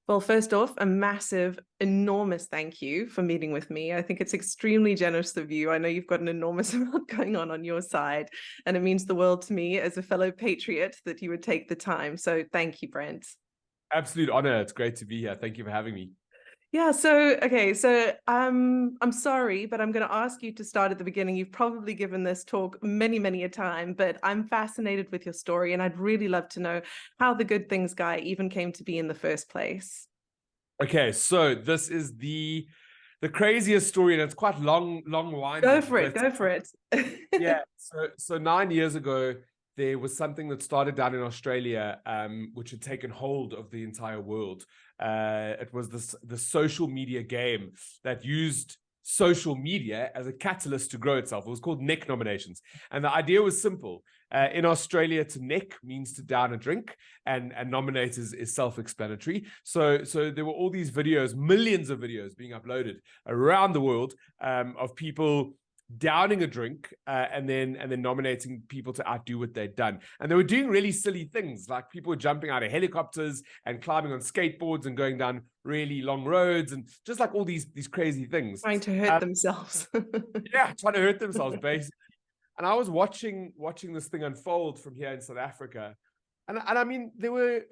Well, first off, a massive, enormous thank you for meeting with me. I think it's extremely generous of you. I know you've got an enormous amount going on your side, and it means the world to me as a fellow patriot that you would take the time. So thank you, Brent. Absolute honor. It's great to be here. Thank you for having me. Yeah, so okay, so I'm sorry, but I'm going to ask you to start at the beginning. You've probably given this talk many, many a time, but I'm fascinated with your story, and I'd really love to know how the Good Things Guy even came to be in the first place. Okay, so this is the craziest story, and it's quite Go long-winded. for it, But go for it. yeah, so 9 years ago, there was something that started down in Australia, which had taken hold of the entire world. It was the social media game that used social media as a catalyst to grow itself. It was called neck nominations, and the idea was simple. In Australia, to neck means to down a drink, and nominate is self-explanatory. So there were all these videos, millions of videos being uploaded around the world, of people downing a drink, and then nominating people to outdo what they'd done. And they were doing really silly things, like people were jumping out of helicopters and climbing on skateboards and going down really long roads, and just like all these crazy things. Trying to hurt themselves. Yeah, trying to hurt themselves, basically. And I was watching this thing unfold from here in South Africa, and I mean, we're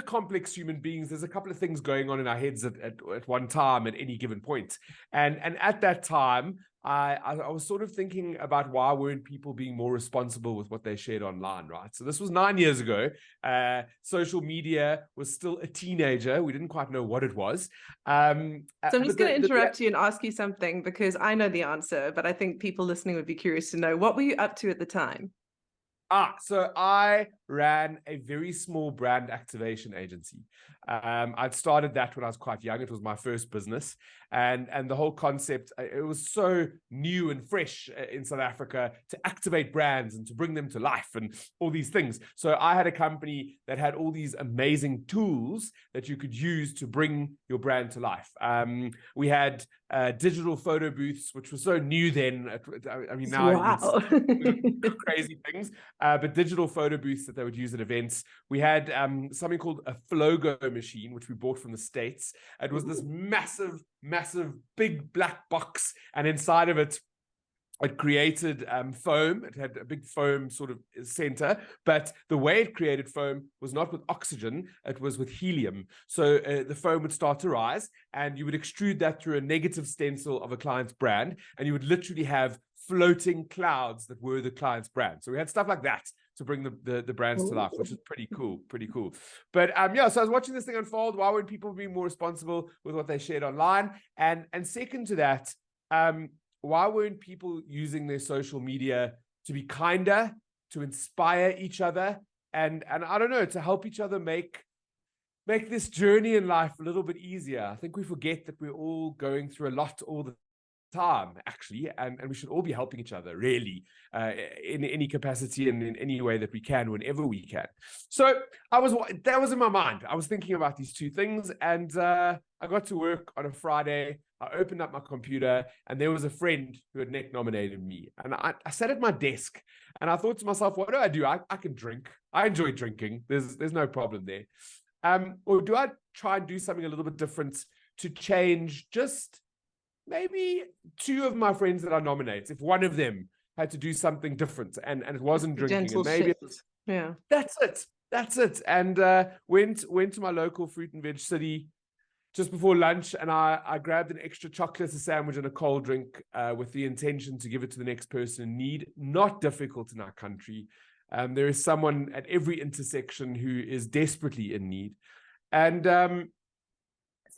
complex human beings. There's a couple of things going on in our heads at one time at any given point. And at that time, I was sort of thinking about why weren't people being more responsible with what they shared online, right? So this was 9 years ago. Social media was still a teenager. We didn't quite know what it was. So I'm just going to interrupt you and ask you something, because I know the answer, but I think people listening would be curious to know, what were you up to at the time? So I ran a very small brand activation agency. I'd started that when I was quite young. It was my first business. And the whole concept, it was so new and fresh in South Africa to activate brands and to bring them to life and all these things. So I had a company that had all these amazing tools that you could use to bring your brand to life. We had digital photo booths, which was so new then. I mean, now wow. crazy things, but digital photo booths that they would use at events. We had something called a Flogo machine, which we bought from the States. It was this massive big black box, and inside of it created foam. It had a big foam sort of center, but the way it created foam was not with oxygen, it was with helium. So the foam would start to rise, and you would extrude that through a negative stencil of a client's brand, and you would literally have floating clouds that were the client's brand. So we had stuff like that to bring the brands to life, which is pretty cool. But yeah, so I was watching this thing unfold. Why would people be more responsible with what they shared online? And second to that, why weren't people using their social media to be kinder, to inspire each other, and I don't know, to help each other make this journey in life a little bit easier? I think we forget that we're all going through a lot all the time, actually, and we should all be helping each other, really, in any capacity and in any way that we can, whenever we can. So that was in my mind. I was thinking about these two things, and I got to work on a Friday. I opened up my computer, and there was a friend who had neck nominated me. And I sat at my desk, and I thought to myself, what do? I can drink. I enjoy drinking. There's no problem there. Or do I try and do something a little bit different to change just maybe two of my friends that I nominate? If one of them had to do something different and it wasn't drinking, and maybe yeah, that's it. And went to my local fruit and veg city just before lunch, and I grabbed an extra chocolate, a sandwich, and a cold drink, with the intention to give it to the next person in need. Not difficult in our country. There is someone at every intersection who is desperately in need. And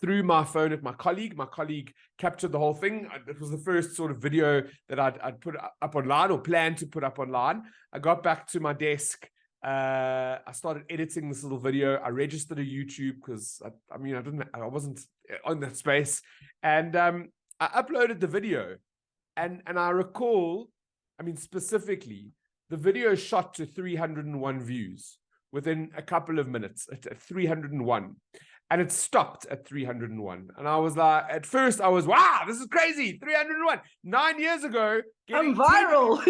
through my phone at my colleague captured the whole thing. It was the first sort of video that I'd put up online, or planned to put up online. I got back to my desk. I started editing this little video. I registered a YouTube because I wasn't on that space, and I uploaded the video, and I recall, specifically, the video shot to 301 views within a couple of minutes at 301. And it stopped at 301. And I was like, at first I was, wow, this is crazy. 301. 9 years ago. I'm viral.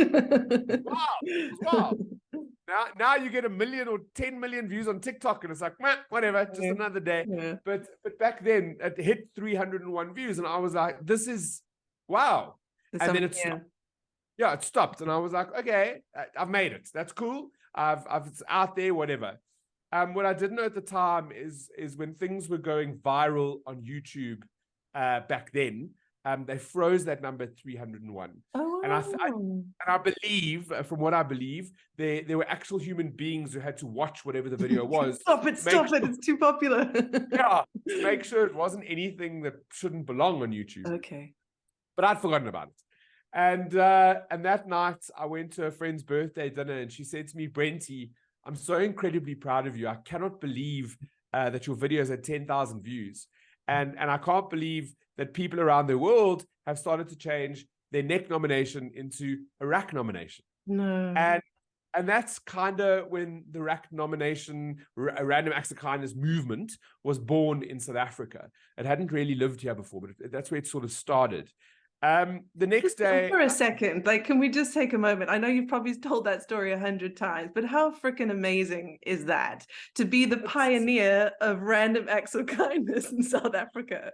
Wow. Now you get 1 million or 10 million views on TikTok, and it's like, meh, whatever, just Yeah. another day. Yeah. But back then it hit 301 views, and I was like, this is wow. There's And then something, it yeah. stopped. Yeah, it stopped, and I was like, okay, I've made it. That's cool. It's out there, whatever. What I didn't know at the time is when things were going viral on YouTube back then, they froze that number at 301. Oh, And wow. I believe, from what I believe, there were actual human beings who had to watch whatever the video was. Stop it, it's too popular. Yeah, to make sure it wasn't anything that shouldn't belong on YouTube. Okay. But I'd forgotten about it. And that night I went to a friend's birthday dinner, and she said to me, Brenty, I'm so incredibly proud of you. I cannot believe that your videos had 10,000 views. And I can't believe that people around the world have started to change their neck nomination into a rack nomination. No. And that's kind of when the rack nomination, a random acts of kindness movement, was born in South Africa. It hadn't really lived here before, but that's where it sort of started. The next day, for a second, like, can we just take a moment? I know you've probably told that story 100 times, but how freaking amazing is that to be the pioneer of random acts of kindness in South Africa?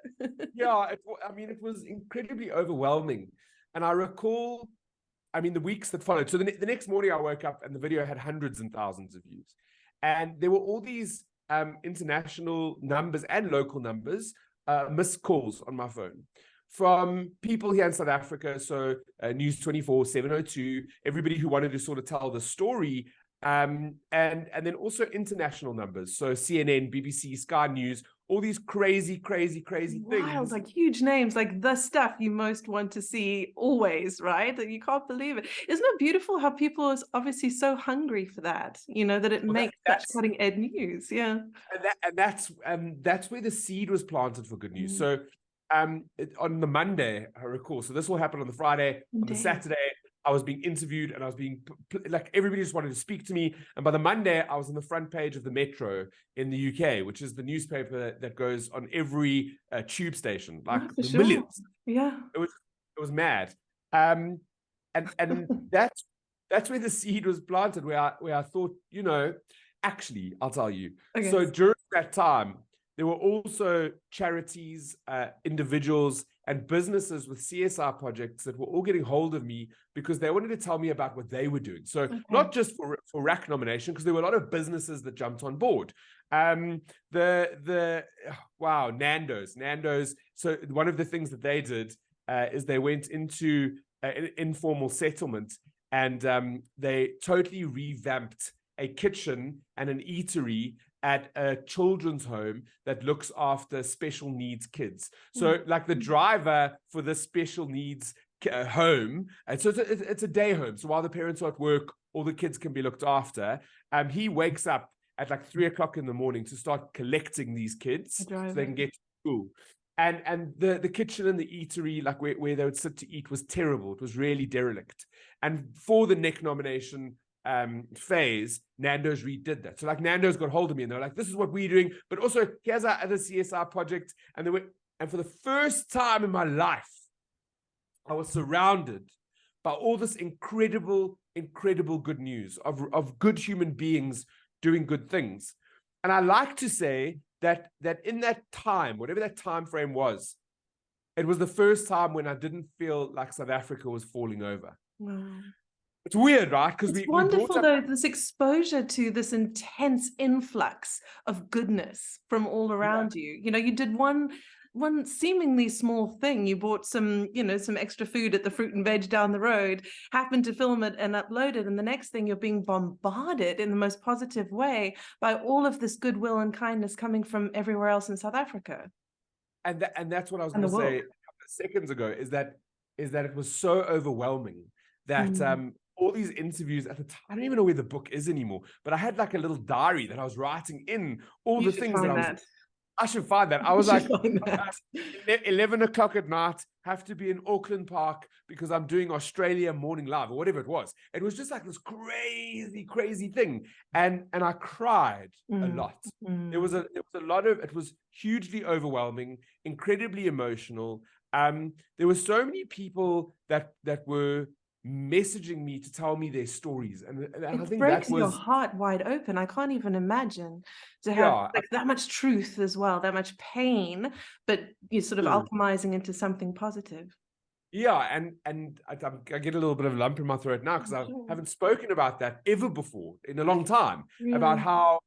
Yeah, it was incredibly overwhelming. And I recall, the weeks that followed. So the next morning I woke up and the video had hundreds and thousands of views. And there were all these international numbers and local numbers, missed calls on my phone from people here in South Africa. So News 24, 702, everybody who wanted to sort of tell the story. And then also international numbers. So CNN, BBC, Sky News, all these crazy Wild, things. like huge names, like the stuff you most want to see always, right? That you can't believe it. Isn't it beautiful how people are obviously so hungry for that, that it makes such cutting edge news? Yeah. And that's where the seed was planted for good news. So on the Monday, I recall, so this will happen on the Friday. On the Saturday, I was being interviewed, and I was being like, everybody just wanted to speak to me. And by the Monday, I was on the front page of the Metro in the UK, which is the newspaper that goes on every tube station, like millions. Yeah, it was mad. And that's where the seed was planted, where I thought, actually, I'll tell you. Okay. So during that time, there were also charities, individuals, and businesses with CSR projects that were all getting hold of me because they wanted to tell me about what they were doing. So not just for rack nomination, because there were a lot of businesses that jumped on board. Nando's. So one of the things that they did is they went into an informal settlement, and they totally revamped a kitchen and an eatery at a children's home that looks after special needs kids. So like the driver for this special needs home, and so it's a day home. So while the parents are at work, all the kids can be looked after. He wakes up at like 3 o'clock in the morning to start collecting these kids so they can get to school. And the kitchen and the eatery, like where they would sit to eat, was terrible. It was really derelict. And for the neck nomination phase, Nando's redid that. So like Nando's got hold of me, and they're like, this is what we're doing, but also here's our other CSR project. And for the first time in my life, I was surrounded by all this incredible good news of good human beings doing good things. And I like to say that in that time, whatever that time frame was, it was the first time when I didn't feel like South Africa was falling over. Wow. It's weird, right? Because it's wonderful, though, this exposure to this intense influx of goodness from all around you. You did one seemingly small thing. You bought some extra food at the fruit and veg down the road, happened to film it and upload it, and the next thing you're being bombarded in the most positive way by all of this goodwill and kindness coming from everywhere else in South Africa. And that's what I was going to say a couple of seconds ago, is that it was so overwhelming that all these interviews at the time, I don't even know where the book is anymore, but I had like a little diary that I was writing in all the things that I should find that. I was like, 11 o'clock at night, have to be in Auckland Park because I'm doing Australia Morning Live or whatever it was. It was just like this crazy thing. And I cried a lot. There was a lot of, it was hugely overwhelming, incredibly emotional. There were so many people that were messaging me to tell me their stories. And I It think that breaks your was, heart wide open. I can't even imagine to have yeah, like that much truth as well, that much pain, but you're sort of alchemizing into something positive. yeah, and I get a little bit of a lump in my throat now because I Sure. haven't spoken about that ever before in a long time, about Really? how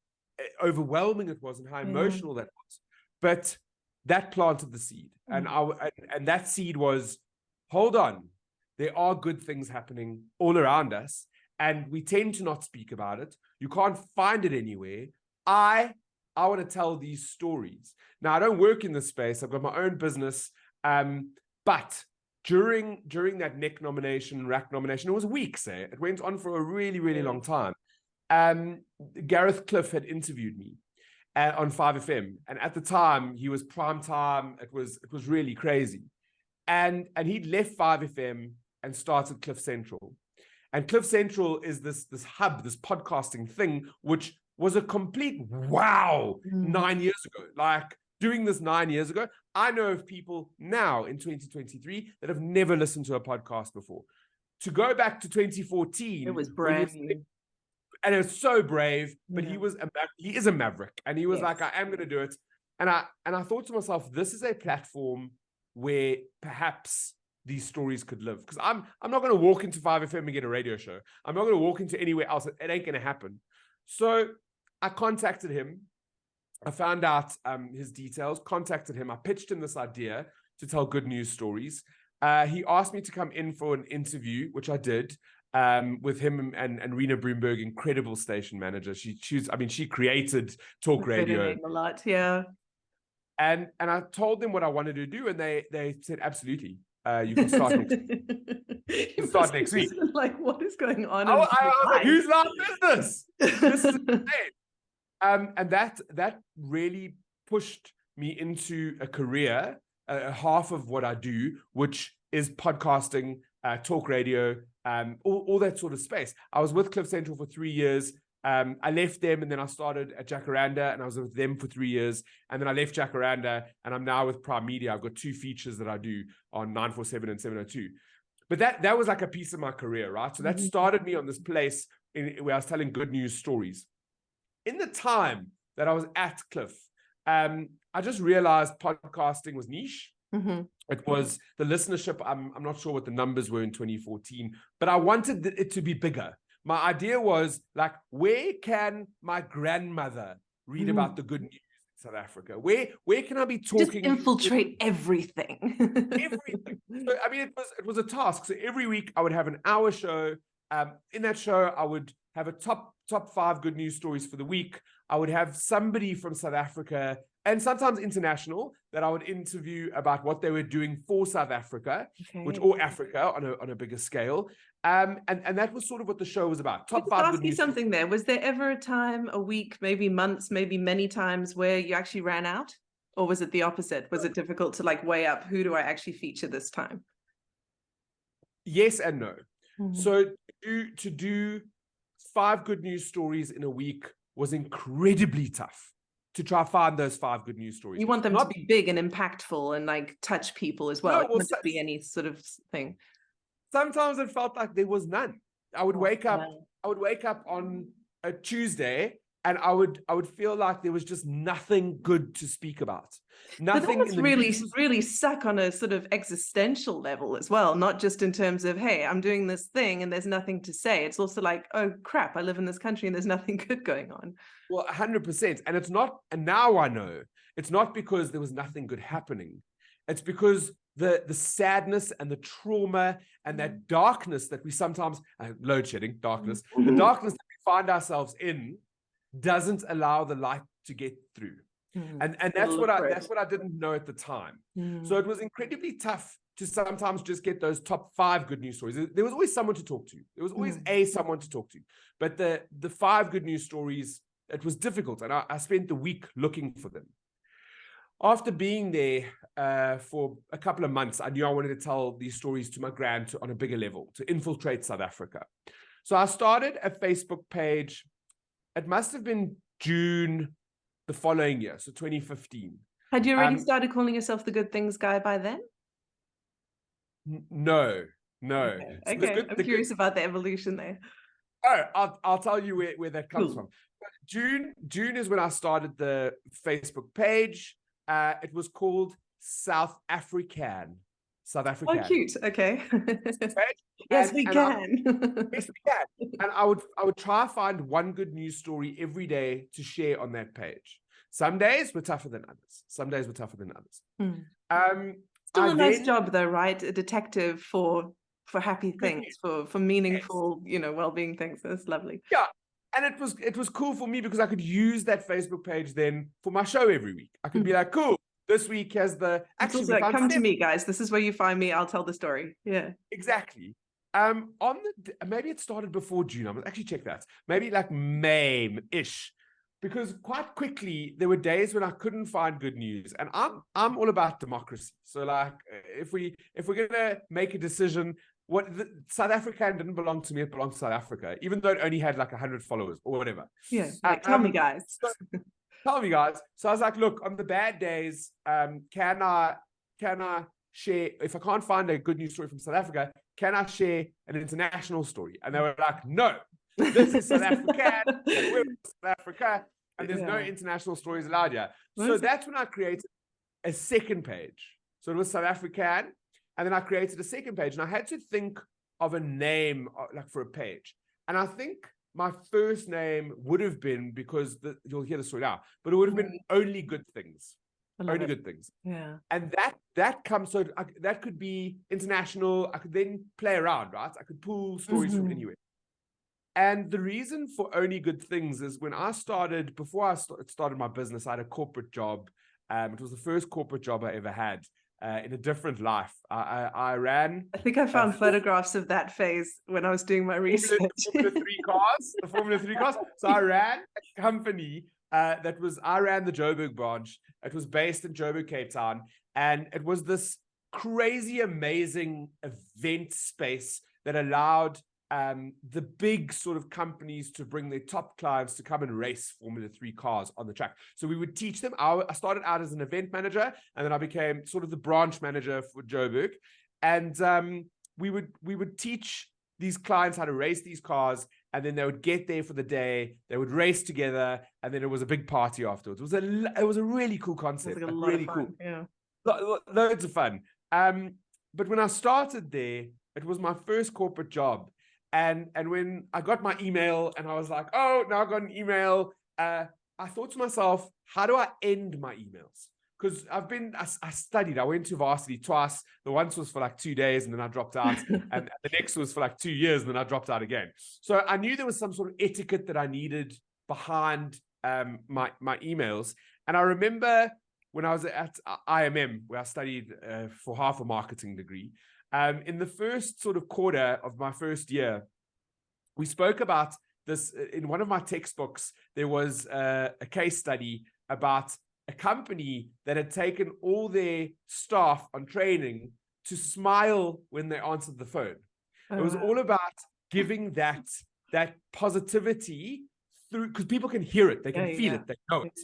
overwhelming it was and how Yeah. emotional that was. But that planted the seed, and Mm. and that seed was, hold on, there are good things happening all around us, and we tend to not speak about it. You can't find it anywhere. I want to tell these stories. Now, I don't work in this space. I've got my own business, but during that NEC nomination, RAC nomination, it was weeks. It went on for a really, really long time. Gareth Cliff had interviewed me on 5FM, and at the time he was prime time. It was really crazy, and he'd left 5FM and started Cliff Central. And Cliff Central is this hub, this podcasting thing, which was a complete wow 9 years ago. Like, doing this 9 years ago, I know of people now in 2023 that have never listened to a podcast before. To go back to 2014, It was when brand new. and it was so brave, but Yeah. he is a maverick, and he was Yes. like, I am going to do it. And I thought to myself, this is a platform where perhaps these stories could live, because I'm not going to walk into 5FM and get a radio show. I'm not going to walk into anywhere else. It ain't going to happen. So I contacted him. I found out his details, contacted him. I pitched him this idea to tell good news stories. He asked me to come in for an interview, which I did, with him and Rena Broomberg, incredible station manager. She created talk radio. A lot, yeah. And I told them what I wanted to do, and they said, absolutely. You can start next week. You start next week. Like, what is going on? I was like, who's our business? This is insane. And that really pushed me into a career, half of what I do, which is podcasting, talk radio, all that sort of space. I was with Cliff Central for 3 years. I left them, and then I started at Jacaranda, and I was with them for 3 years. And then I left Jacaranda, and I'm now with Prime Media. I've got 2 features that I do on 947 and 702. But that was like a piece of my career, right? So that started me on this place where I was telling good news stories. In the time that I was at Cliff, I just realized podcasting was niche. It was the listenership. I'm not sure what the numbers were in 2014, but I wanted it to be bigger. My idea was like, where can my grandmother read about the good news in South Africa? Where can I be talking? Just infiltrate everything. Everything. So, I mean, it was a task. So every week I would have an hour show. In that show, I would have a top 5 good news stories for the week. I would have somebody from South Africa and sometimes international that I would interview about what they were doing for South Africa, or Africa on a bigger scale. And that was sort of what the show was about. Top 5 good news. Something there. Was there ever a time, a week, maybe months, maybe many times where you actually ran out? Or was it the opposite? Was it difficult to like weigh up, who do I actually feature this time? Yes and no. So to do 5 good news stories in a week was incredibly tough, to try to find those 5 good news stories. You want them to be big and impactful and like touch people as well. No, it wouldn't just be any sort of thing. Sometimes it felt like there was none. I would wake up on a Tuesday, and I would feel like there was just nothing good to speak about. Nothing. But that must really suck on a sort of existential level as well, not just in terms of, hey, I'm doing this thing and there's nothing to say. It's also like, oh crap, I live in this country and there's nothing good going on. Well, 100%. And it's not, and now I know, it's not because there was nothing good happening. It's because the sadness and the trauma and that darkness that we sometimes, load shedding, darkness, the darkness that we find ourselves in doesn't allow the light to get through. And that's what I didn't know at the time. So it was incredibly tough to sometimes just get those top 5 good news stories. There was always someone to talk to. There was always someone to talk to. But the 5 good news stories, it was difficult. And I spent the week looking for them. After being there for a couple of months, I knew I wanted to tell these stories to my grand on a bigger level, to infiltrate South Africa. So I started a Facebook page. It must have been June the following year, so 2015. Had you already started calling yourself the Good Things Guy by then? No. No. Okay. So Okay. I'm curious about the evolution there. I'll tell you where that comes from. June is when I started the Facebook page. It was called South African. Oh, cute. Okay. Yes, we And I, can. yes, we can. And I would try to find one good news story every day to share on that page. Some days were tougher than others. Some days were tougher than others. Still I a nice then job though, right? A detective for happy good things, news. for Yes. meaningful, well-being things. That's lovely. Yeah. And it was cool for me because I could use that Facebook page then for my show every week. I could be like, cool, this week has the It's actually also we like, found come to me, guys. This is where you find me. I'll tell the story. Yeah. exactly. On the maybe it started before June. I must actually check that. Maybe like May-ish. Because quite quickly there were days when I couldn't find good news. And I'm all about democracy. So like if we're gonna make a decision, South Africa didn't belong to me, it belonged to South Africa, even though it only had like 100 followers or whatever. Yeah. Like, tell me, guys. So, tell me, guys. So I was like, look, on the bad days, can I share, if I can't find a good news story from South Africa, can I share an international story? And they were like, no, this is South Africa, and we're South Africa, and there's no international stories allowed here. So that's when I created a second page. So it was South African, and then I created a second page, and I had to think of a name like for a page. And I think my first name would have been, because you'll hear the story now, but it would have been Only Good Things. Only Good Things. Yeah. And that comes, so that could be international. I could then play around, right? I could pull stories from anywhere. And the reason for Only Good Things is when I started, before I started my business, I had a corporate job. It was the first corporate job I ever had in a different life. I ran. I think I found photographs of that phase when I was doing my research. The Formula 3 cars. So I ran a company I ran the Joburg branch. It was based in Joburg, Cape Town. And it was this crazy, amazing event space that allowed the big sort of companies to bring their top clients to come and race Formula 3 cars on the track. So we would teach them. I started out as an event manager, and then I became sort of the branch manager for Joburg. And we would teach these clients how to race these cars, and then they would get there for the day, they would race together, and then it was a big party afterwards. It was a really cool concept. Like really fun. cool. Yeah. Loads of fun. But when I started there, it was my first corporate job. And when I got my email and I was like, oh, now I got an email, I thought to myself, how do I end my emails? Because I studied, I went to varsity twice. The once was for like 2 days and then I dropped out. And the next was for like 2 years and then I dropped out again. So I knew there was some sort of etiquette that I needed behind my emails. And I remember when I was at IMM, where I studied for half a marketing degree, in the first sort of quarter of my first year, we spoke about this in one of my textbooks. There was a case study about a company that had taken all their staff on training to smile when they answered the phone. It was all about giving that positivity through, because people can hear it, they can feel it, they know it.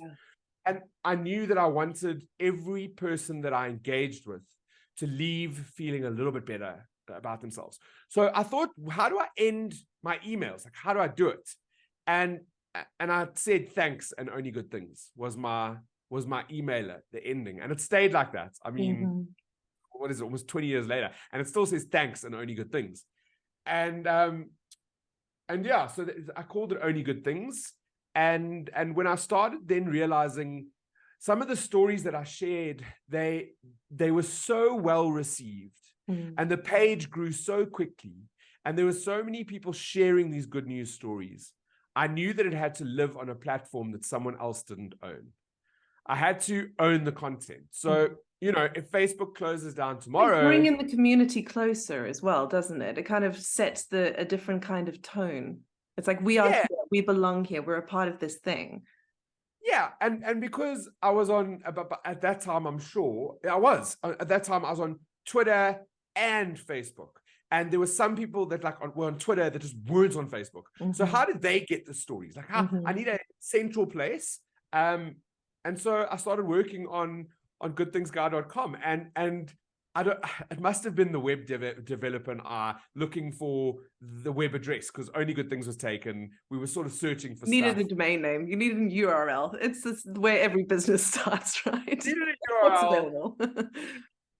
And I knew that I wanted every person that I engaged with to leave feeling a little bit better about themselves. So I thought, how do I end my emails? Like, how do I do it? And I said, thanks and only good things was my emailer, the ending. And it stayed like that. I mean, what is it? Almost 20 years later. And it still says thanks and only good things. And yeah, so I called it Only Good Things. And when I started then realizing some of the stories that I shared, they were so well received, and the page grew so quickly, and there were so many people sharing these good news stories. I knew that it had to live on a platform that someone else didn't own. I had to own the content. So, if Facebook closes down tomorrow, bringing the community closer as well, doesn't it? It kind of sets a different kind of tone. It's like, we are here, we belong here, we're a part of this thing. Yeah, and because I was on, at that time, I'm sure I was at that time, I was on Twitter and Facebook, and there were some people that were on Twitter that just weren't on Facebook. So how did they get the stories? Like, how I need a central place, and so I started working on goodthingsguy.com, and I don't. It must have been the web developer and I looking for the web address because Only Good Things was taken. We were sort of searching for Needed stuff. a domain name. You needed a URL. It's this, where every business starts, right? Needed a What's URL. available?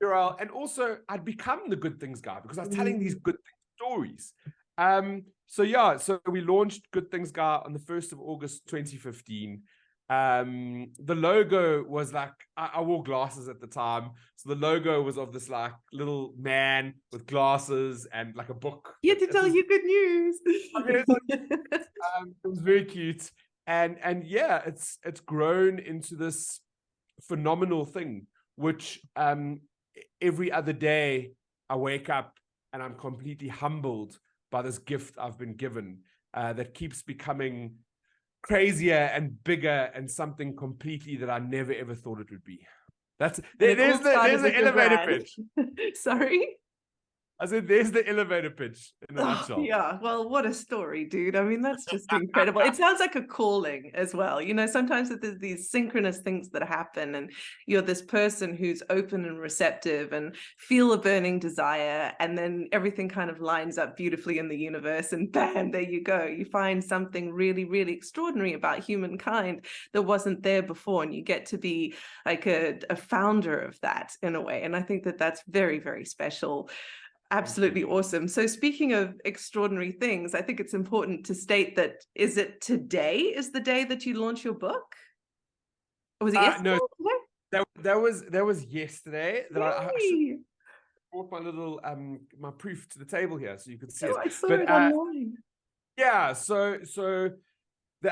URL, and also I'd become the Good Things guy because I was telling these good stories. So yeah, so we launched Good Things Guy on the 1st of August 2015. The logo was like, I wore glasses at the time, so the logo was of this like little man with glasses and like a book. You had to tell you good news. It was very cute, and yeah, it's grown into this phenomenal thing, which every other day I wake up and I'm completely humbled by this gift I've been given, that keeps becoming crazier and bigger and something completely that I never ever thought it would be. There's the elevator pitch. Sorry? I said, there's the elevator pitch in a nutshell. Yeah, well, what a story, dude. I mean, that's just incredible. It sounds like a calling as well. You know, sometimes there's these synchronous things that happen, and you're this person who's open and receptive and feel a burning desire, and then everything kind of lines up beautifully in the universe, and bam, there you go. You find something really, really extraordinary about humankind that wasn't there before, and you get to be like a founder of that in a way. And I think that that's very, very special. Absolutely awesome. So speaking of extraordinary things, I think it's important to state that, is it today is the day that you launch your book? Or was it yesterday? No, that was yesterday that I should brought my little my proof to the table here so you could see it. I saw it online. Yeah, so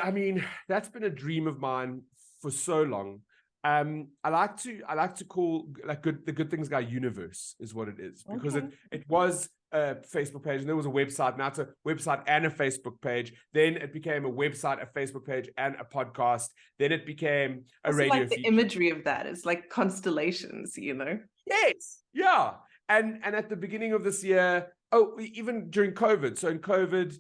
I mean, that's been a dream of mine for so long. I like to call the Good Things Guy universe is what it is, because it was a Facebook page and there was a website. Now it's a website and a Facebook page. Then it became a website, a Facebook page, and a podcast. Then it became a radio like the feature. imagery of that is like constellations, you know? Yes, yeah. And at the beginning of this year, even during COVID. So in COVID,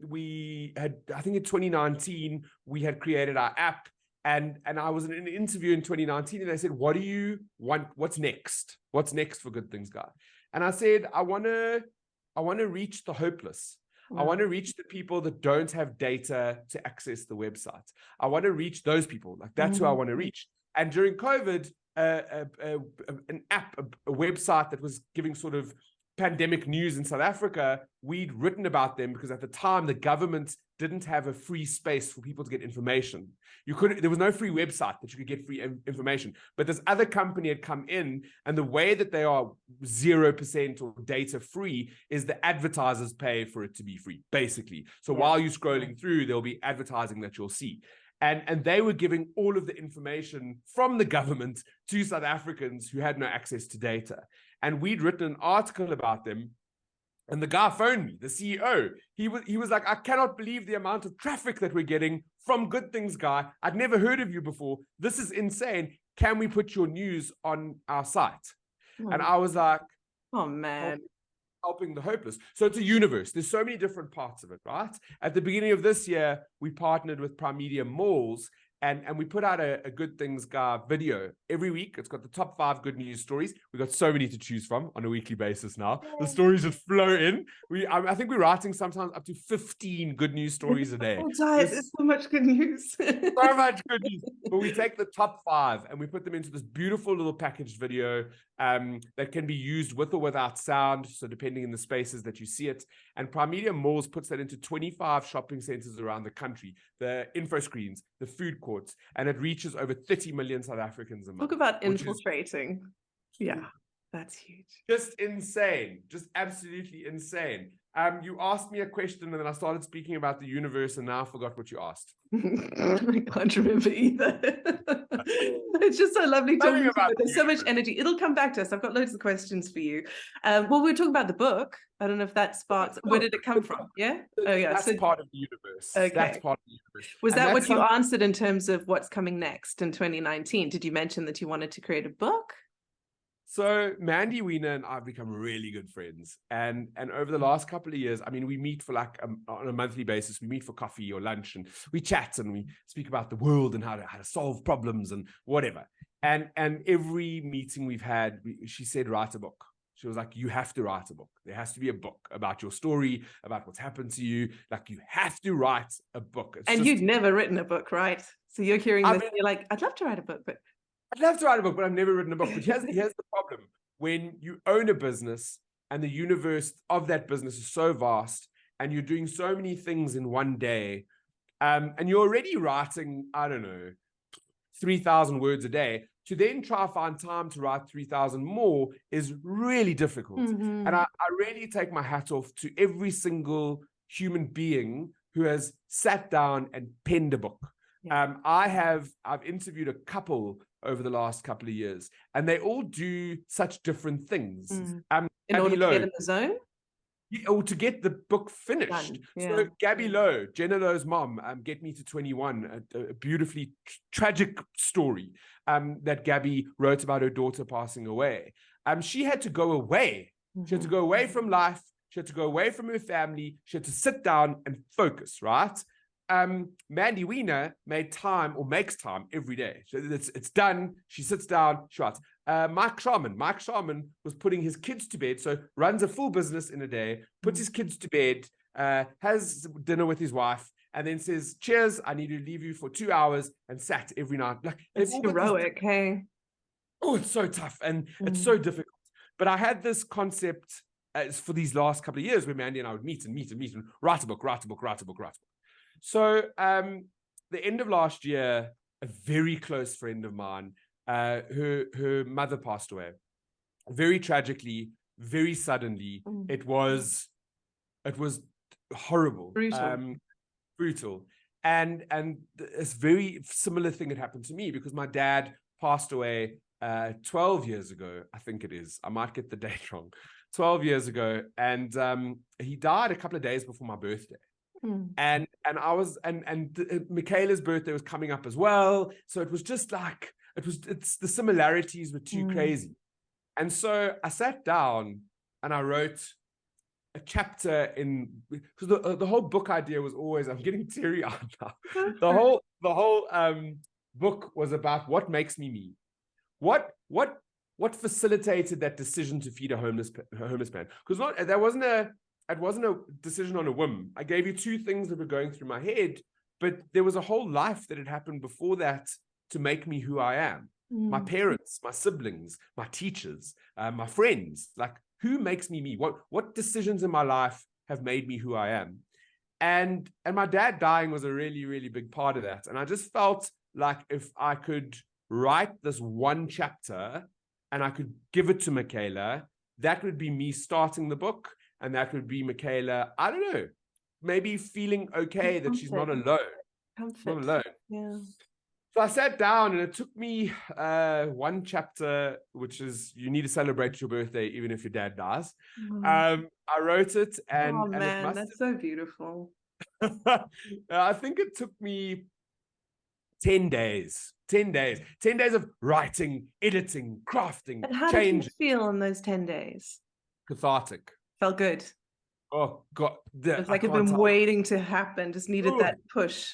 we had, I think in 2019, we had created our app. And I was in an interview in 2019 and they said, what do you want? What's next? What's next for Good Things Guy? And I said, I want to reach the hopeless. I want to reach the people that don't have data to access the website. I want to reach those people. Like, that's who I want to reach. And during COVID, an app, a website that was giving sort of pandemic news in South Africa, we'd written about them because at the time the government didn't have a free space for people to get information. There was no free website that you could get free information, but this other company had come in, and the way that they are 0% or data free is the advertisers pay for it to be free, basically. So while you're scrolling through, there'll be advertising that you'll see. And they were giving all of the information from the government to South Africans who had no access to data. And we'd written an article about them. And the guy phoned me, the CEO. He was like, I cannot believe the amount of traffic that we're getting from Good Things Guy. I'd never heard of you before. This is insane. Can we put your news on our site? And I was like, oh man. Helping the hopeless. So it's a universe. There's so many different parts of it, right? At the beginning of this year, we partnered with Prime Media Malls, and we put out a Good Things Guy video every week. It's got the top 5 good news stories. We've got so many to choose from on a weekly basis now. The stories just flow in. I think we're writing sometimes up to 15 good news stories a day. It's so much good news. So much good news. But we take the top 5 and we put them into this beautiful little packaged video that can be used with or without sound, so depending on the spaces that you see it. And Prime Media Malls puts that into 25 shopping centers around the country, the info screens, the food courts, and it reaches over 30 million South Africans a month. Talk about infiltrating. Yeah, that's huge. Just insane. Just absolutely insane. You asked me a question and then I started speaking about the universe and now I forgot what you asked. I can't remember either. It's just so lovely talking about you. There's so much energy. It'll come back to us. I've got loads of questions for you. Well, we're talking about the book. I don't know if that sparks. Where did it come from? Yeah? Oh, yeah. That's part of the universe. Okay. That's part of the universe. Was that what you answered in terms of what's coming next in 2019? Did you mention that you wanted to create a book? So Mandy Wiener and I've become really good friends. And over the last couple of years, I mean, we meet for like on a monthly basis. We meet for coffee or lunch and we chat and we speak about the world and how to solve problems and whatever. And every meeting we've had, she said, write a book. She was like, you have to write a book. There has to be a book about your story, about what's happened to you. Like, you have to write a book. It's And just, you'd never written a book, right? So you're hearing I this, mean, you're like, I'd love to write a book, but I'd love to write a book, but I've never written a book. But here's the problem. When you own a business and the universe of that business is so vast and you're doing so many things in one day, and you're already writing, I don't know, 3,000 words a day, to then try to find time to write 3,000 more is really difficult. Mm-hmm. And I really take my hat off to every single human being who has sat down and penned a book. Yeah. I've interviewed a couple over the last couple of years, and they all do such different things. In order to get in the zone? Or to get the book finished. Yeah. So Gabby Lowe, Jenna Lowe's mom, Get Me to 21, a beautifully tragic story that Gabby wrote about her daughter passing away. She had to go away. She had to go away from life. She had to go away from her family. She had to sit down and focus, right? Mandy Wiener made time, or makes time, every day. So it's done. She sits down, she writes. Mike Sharman was putting his kids to bed, so runs a full business in a day, puts his kids to bed, has dinner with his wife, and then says, cheers, I need to leave you for 2 hours, and sat every night. Like, it's heroic, hey? Oh, it's so tough, and it's so difficult. But I had this concept for these last couple of years where Mandy and I would meet and write a book. So the end of last year, a very close friend of mine, her mother passed away very tragically, very suddenly. It was horrible, brutal. And this very similar thing had happened to me because my dad passed away 12 years ago, I think it is. I might get the date wrong. 12 years ago, and he died a couple of days before my birthday. And I was Michaela's birthday was coming up as well, so it was just like it's the similarities were too crazy. And so I sat down and I wrote a chapter because the whole book idea was always, I'm getting teary-eyed now. The whole book was about what makes me. What facilitated that decision to feed a homeless man? Because it wasn't a decision on a whim. I gave you two things that were going through my head, but there was a whole life that had happened before that to make me who I am. My parents, my siblings, my teachers, my friends, like, who makes me? What decisions in my life have made me who I am? And my dad dying was a really, really big part of that. And I just felt like if I could write this one chapter and I could give it to Michaela, that would be me starting the book. And that would be Michaela, I don't know, maybe feeling okay that she's not alone. Not alone. Yeah. So I sat down and it took me one chapter, which is you need to celebrate your birthday even if your dad dies. I wrote it and man, that's so beautiful. I think it took me 10 days. 10 days of writing, editing, crafting, and how changing. did you feel in those 10 days? Cathartic. Felt good. Oh God. It's like it's been waiting to happen, just needed that push.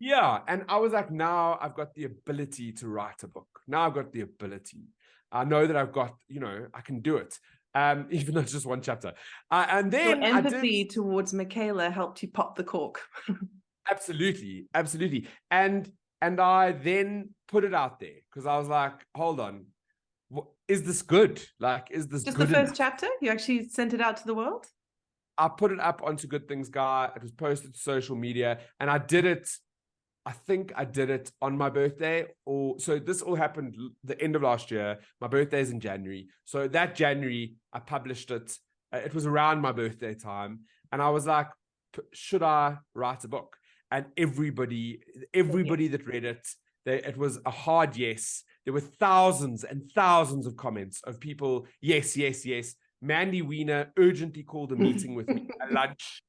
Yeah. And I was like, now I've got the ability to write a book. Now I've got the ability. I know that I've got, I can do it. Even though it's just one chapter. And then your empathy towards Michaela helped you pop the cork. Absolutely. And I then put it out there because I was like, hold on, is this good? Like, is this just good the first enough? chapter? You actually sent it out to the world? I put it up onto Good Things Guy. It was posted to social media, and I think I did it on my birthday. So this all happened the end of last year. My birthday is in January. So that January, I published it. It was around my birthday time. And I was like, should I write a book? And everybody that read it, it was a hard yes. There were thousands and thousands of comments of people, yes. Mandy Wiener urgently called a meeting with me at lunch.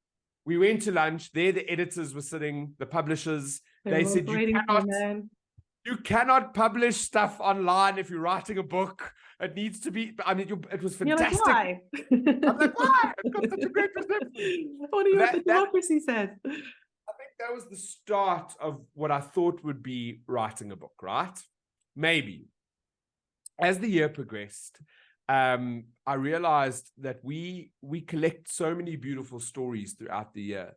We went to lunch. There the editors were sitting, the publishers. They said, you cannot publish stuff online if you're writing a book. It needs to be, it was fantastic. You're like, why? I'm like, why? I've got such a great reception. What do you want the democracy said? I think that was the start of what I thought would be writing a book, right? Maybe. as the year progressed, I realized that we collect so many beautiful stories throughout the year.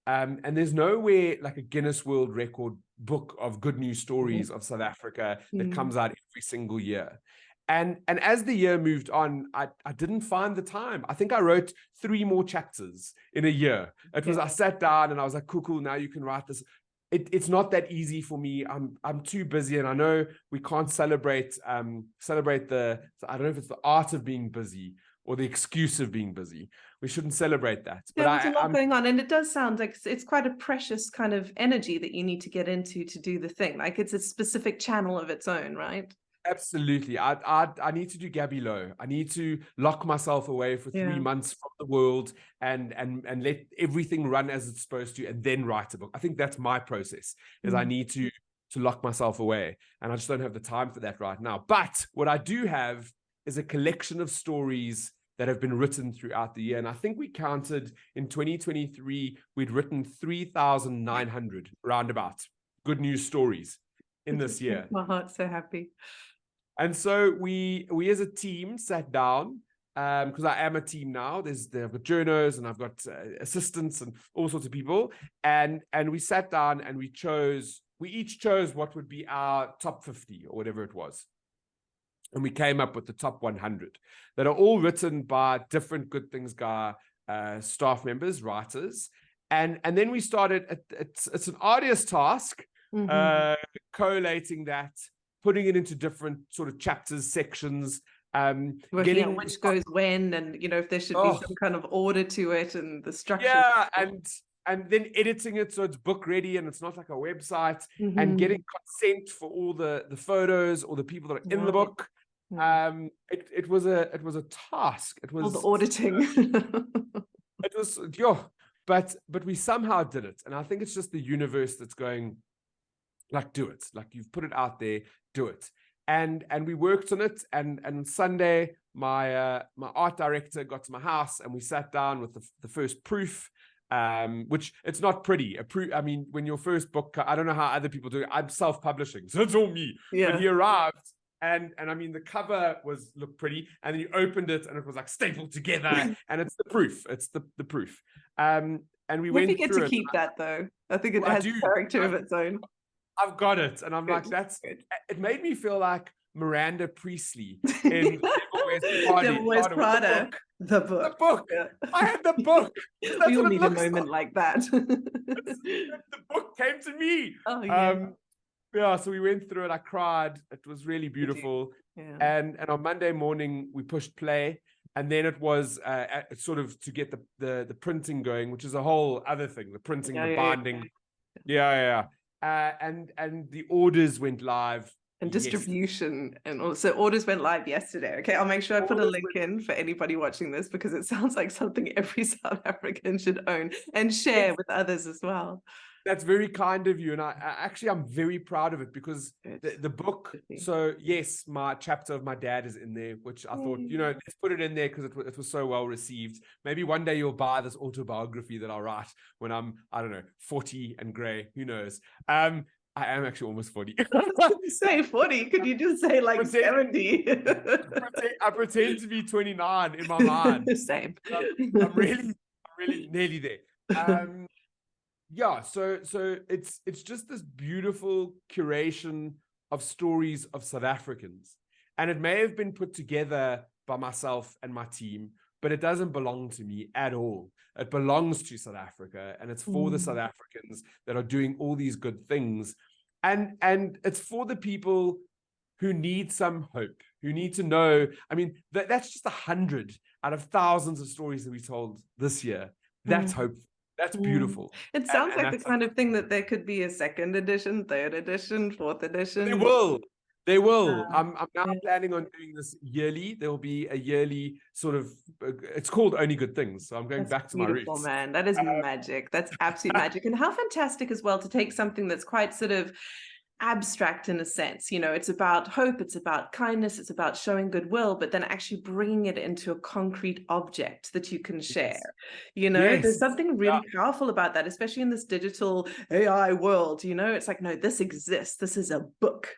And there's nowhere like a Guinness World Record book of good news stories of South Africa that comes out every single year. And as the year moved on, I didn't find the time. I think I wrote 3 more chapters in a year. It was, I sat down and I was like, cool, now you can write this. It's not that easy for me. I'm too busy, and I know we can't celebrate I don't know if it's the art of being busy or the excuse of being busy. We shouldn't celebrate that. But But there's a lot going on, and it does sound like it's quite a precious kind of energy that you need to get into to do the thing. Like it's a specific channel of its own, right? Absolutely. I need to do Gabby Low. I need to lock myself away for 3 months from the world and let everything run as it's supposed to, and then write a book. I think that's my process, is I need to lock myself away, and I just don't have the time for that right now. But what I do have is a collection of stories that have been written throughout the year. And I think we counted in 2023, we'd written 3,900 roundabout good news stories in this year. My heart's so happy. And so we as a team sat down, because I am a team now. I've got journos and I've got assistants and all sorts of people. And we sat down and we each chose what would be our top 50 or whatever it was. And we came up with the top 100 that are all written by different Good Things Guy staff members, writers. And then we started, it's an arduous task, collating that, putting it into different sort of chapters, sections, working out which goes when, and if there should be some kind of order to it and the structure. And then editing it so it's book ready and it's not like a website, and getting consent for all the photos or the people that are in the book. It was a task. It was all the auditing. It was but we somehow did it, and I think it's just the universe that's going, like, do it. Like, you've put it out there, do it. And we worked on it. And Sunday, my art director got to my house and we sat down with the first proof, which it's not pretty. I mean, when your first book, I don't know how other people do it. I'm self-publishing, so it's all me. Yeah. But he arrived. And I mean, the cover looked pretty, and then you opened it and it was like stapled together, and it's the proof. It's the proof. And we went through it. You get to keep that, though. I think it has a character of its own. I've got it. And I'm like, it made me feel like Miranda Priestley in Devil Wears Prada. The book. Yeah. I had the book. We all need a moment like that. The book came to me. Oh, yeah. So we went through it. I cried. It was really beautiful. Yeah. And on Monday morning, we pushed play. And then it was sort of to get the printing going, which is a whole other thing. The printing, the binding. Yeah. And the orders went live. And distribution. And also orders went live yesterday. Okay, I'll make sure I put a link in for anybody watching this, because it sounds like something every South African should own and share with others as well. That's very kind of you. And I'm very proud of it, because the book, so yes, my chapter of my dad is in there, which I thought, let's put it in there because it was so well received. Maybe one day you'll buy this autobiography that I'll write when I'm, I don't know, 40 and gray, who knows. I am actually almost 40. Say 40, could you just say like 70? I pretend to be 29 in my mind. Same. I'm really nearly there. So it's just this beautiful curation of stories of South Africans. And it may have been put together by myself and my team, but it doesn't belong to me at all. It belongs to South Africa, and it's for the South Africans that are doing all these good things. And it's for the people who need some hope, who need to know. I mean, that's just 100 out of thousands of stories that we told this year. That's hope. That's beautiful. It sounds like the kind of thing that there could be a 2nd edition, 3rd edition, 4th edition. They will. I'm now planning on doing this yearly. There will be a yearly sort of, it's called Only Good Things. So I'm going back to my roots. Beautiful, man. That is magic. That's absolute magic. And how fantastic as well to take something that's quite sort of abstract in a sense. It's about hope, it's about kindness, it's about showing goodwill, but then actually bringing it into a concrete object that you can share. There's something really powerful about that, especially in this digital AI world. It's like, no, this exists. This is a book.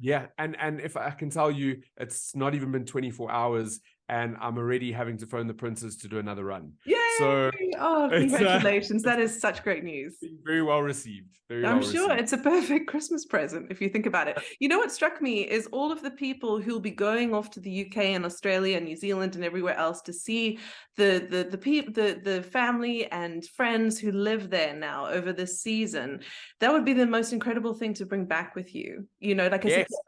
Yeah, and if I can tell you, it's not even been 24 hours, and I'm already having to phone the princes to do another run. Yay! So Oh, it's congratulations. That is such great news. been very well received. Very I'm well sure received. it's a perfect Christmas present if you think about it. You know what struck me is all of the people who'll be going off to the UK and Australia and New Zealand and everywhere else to see the family and friends who live there now over this season. That would be the most incredible thing to bring back with you. You know, like I said, Yes.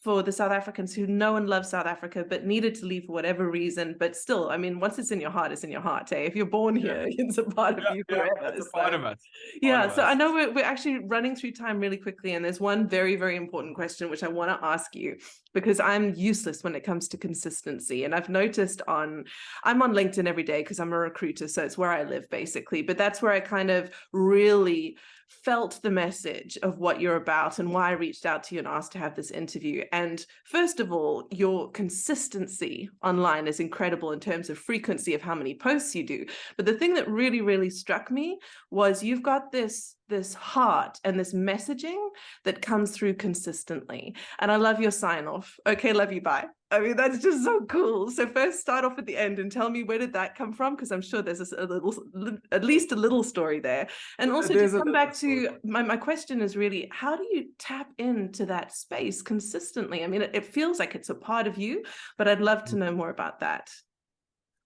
for the South Africans who know and love South Africa, but needed to leave for whatever reason. But still, I mean, once it's in your heart, it's in your heart. Eh? If you're born here, it's a part of you forever. It's a part of us. Yeah, so I know we're actually running through time really quickly, and there's one very, very important question which I want to ask you because I'm useless when it comes to consistency. And I've noticed I'm on LinkedIn every day because I'm a recruiter, so it's where I live basically. But that's where I kind of really felt the message of what you're about and why I reached out to you and asked to have this interview. And first of all, your consistency online is incredible in terms of frequency of how many posts you do. But the thing that really, really struck me was you've got this heart and this messaging that comes through consistently. And I love your sign off. Okay, love you, bye. I mean, that's just so cool. So first start off at the end and tell me, where did that come from? Because I'm sure there's at least a little story there. And also to come back to my question is really, how do you tap into that space consistently? I mean, it feels like it's a part of you, but I'd love to know more about that.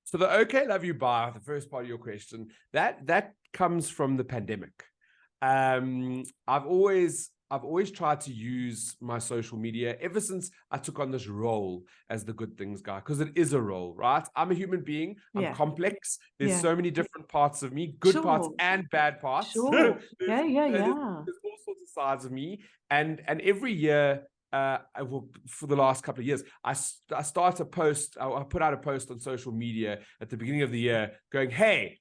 So the okay, love you, bye, the first part of your question, that comes from the pandemic. I've always tried to use my social media ever since I took on this role as the good things guy, because it is a role, right? I'm a human being. I'm complex. There's so many different parts of me, good parts and bad parts. Sure. There's all sorts of sides of me. And every year, for the last couple of years, I start a post. I put out a post on social media at the beginning of the year going, hey,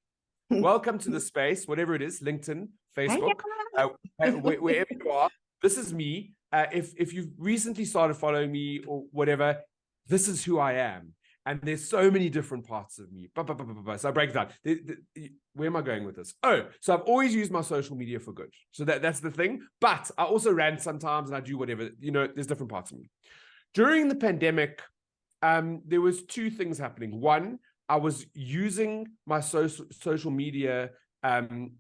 welcome to the space, whatever it is, LinkedIn, Facebook, wherever you are. This is me. If you've recently started following me or whatever, this is who I am. And there's so many different parts of me. So I break it down. Where am I going with this? Oh, so I've always used my social media for good. So that's the thing. But I also rant sometimes and I do whatever. You know, there's different parts of me. During the pandemic, there was two things happening. One, I was using my social media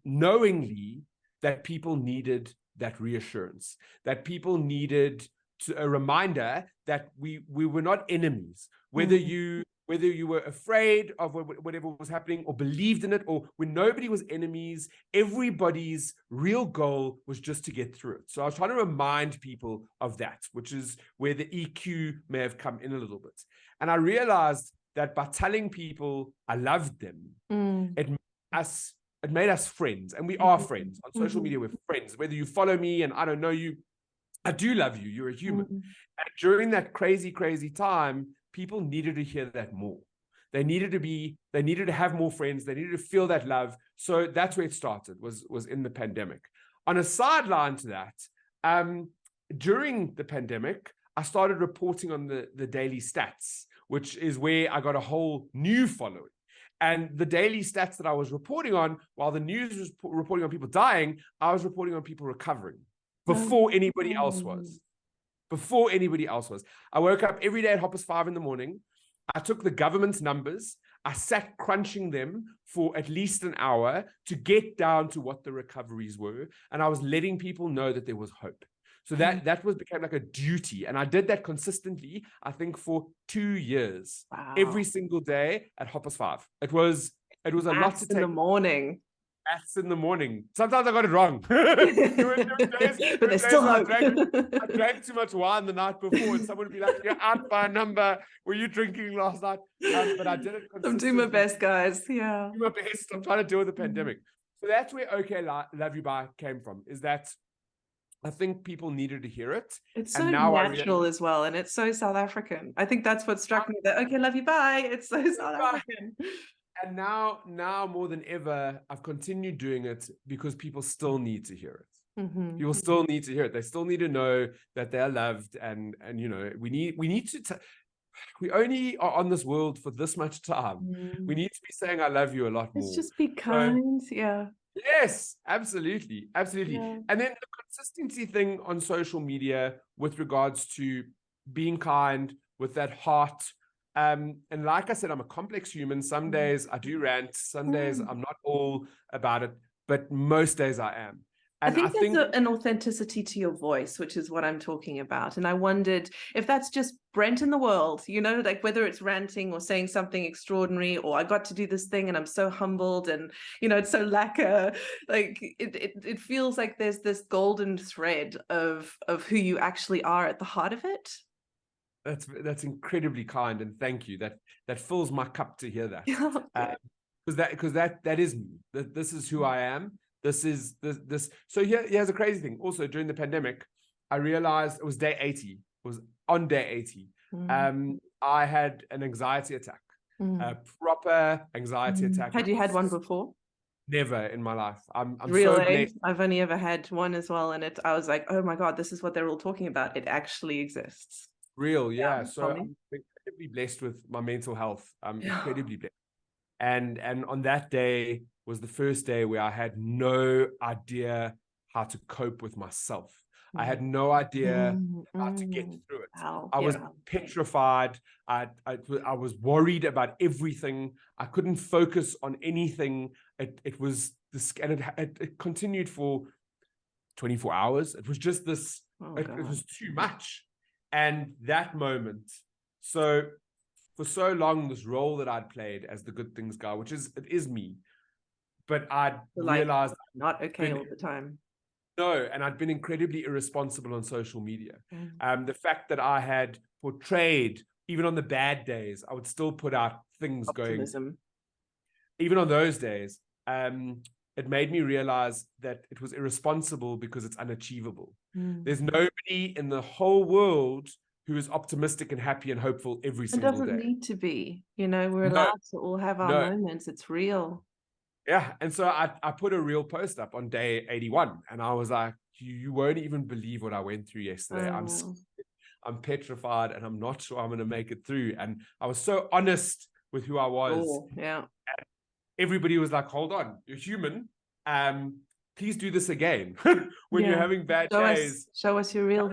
knowingly that people needed that reassurance, that people needed a reminder that we were not enemies, whether you were afraid of whatever was happening or believed in it, or when nobody was enemies, everybody's real goal was just to get through it. So I was trying to remind people of that, which is where the EQ may have come in a little bit. And I realized that by telling people I loved them, it made us friends, and we are friends. On social media, we're friends. Whether you follow me and I don't know you, I do love you. You're a human. And during that crazy, crazy time, people needed to hear that more. They needed to have more friends. They needed to feel that love. So that's where it started, was in the pandemic. On a sideline to that, during the pandemic, I started reporting on the daily stats, which is where I got a whole new following. And the daily stats that I was reporting on, while the news was reporting on people dying, I was reporting on people recovering before anybody else was. Before anybody else was. I woke up every day at 5:30 in the morning. I took the government's numbers. I sat crunching them for at least an hour to get down to what the recoveries were. And I was letting people know that there was hope. So that became like a duty. And I did that consistently, I think, for 2 years. Wow. Every single day at 5:30. It was a lot to take. In the morning. That's in the morning. Sometimes I got it wrong. There were days, but there's still hope. I drank too much wine the night before, and someone would be like, "You're out by a number. Were you drinking last night?" But I did it consistently. I'm doing my best, guys. Yeah. I'm doing my best. I'm trying to deal with the pandemic. So that's where "Okay, love you, bye" came from. Is that I think people needed to hear it. It's so natural as well, and it's so South African. I think that's what struck me. That "Okay, love you, bye." It's so South African. And now more than ever, I've continued doing it because people still need to hear it. People still need to hear it. They still need to know that they're loved, and you know, we need to. We only are on this world for this much time. We need to be saying "I love you" a lot more. Let's just be kind. Yeah. Yes, absolutely. Absolutely. Yeah. And then the consistency thing on social media with regards to being kind with that heart. And like I said, I'm a complex human. Some days I do rant, some days Mm. I'm not all about it, but most days I am. I And I think there's think an authenticity to your voice, which is what I'm talking about. And I wondered if that's just Brent in the world, you know, like whether it's ranting or saying something extraordinary, or I got to do this thing and I'm so humbled and, you know, it's so lacquer. Like it feels like there's this golden thread of who you actually are at the heart of it. that's incredibly kind, and thank you. That fills my cup to hear that. Yeah. Because that is me. This is who I am. This is this. So here's a crazy thing. Also, during the pandemic, I realized it was day 80. It was on day 80. Mm. I had an anxiety attack, a Mm. proper anxiety attack. Had you had one before? Never in my life. I'm so Really? blessed. I've only ever had one as well, and I was like, oh my God, this is what they're all talking about. It actually exists. Real, Yeah, yeah. So tell me. I'm incredibly blessed with my mental health. I'm Yeah. incredibly blessed. And on that day was the first day where I had no idea how to cope with myself. I had no idea how to get through it. Wow. I was Yeah. petrified. I was worried about everything. I couldn't focus on anything. It was this, and it continued for 24 hours. It was just this. Oh It God. was too much. And that moment. So for so long, this role that I'd played as the good things guy, which it is me, but I'd Like realized not okay been all the time. no, and I'd been incredibly irresponsible on social media. Mm. The fact that I had portrayed, even on the bad days, I would still put out things going, Optimism. even on those days. It made me realize that it was irresponsible because it's unachievable. Mm. There's nobody in the whole world who is optimistic and happy and hopeful every It single doesn't day. need to be, you know, we're No, allowed to all have our no. moments. It's real. Yeah. And so I put a real post up on day 81, and I was like, you won't even believe what I went through yesterday. Oh, I'm petrified and I'm not sure I'm going to make it through. And I was so honest with who I was. oh, yeah. Everybody was like, hold on, you're human. Please do this again. When you're Yeah. having bad days, Show us you're real.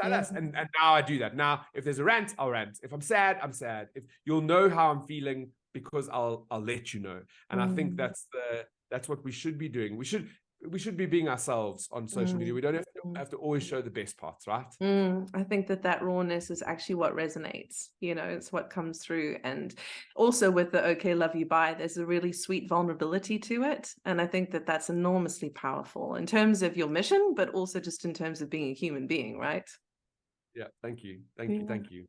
tell Yeah. us. And now I do that. Now, if there's a rant, I'll rant. If I'm sad, I'm sad. If you'll know how I'm feeling because I'll let you know. And I think Mm. that's what we should be doing. We should be being ourselves on social media. Mm. We don't have Mm. have to always show the best parts, right? I think that rawness is actually what resonates, you know, it's what comes through. And also with the okay, love you, bye, there's a really sweet vulnerability to it. And I think that that's enormously powerful in terms of your mission, but also just in terms of being a human being, right? Yeah. Thank you. Thank Yeah. you. Thank you.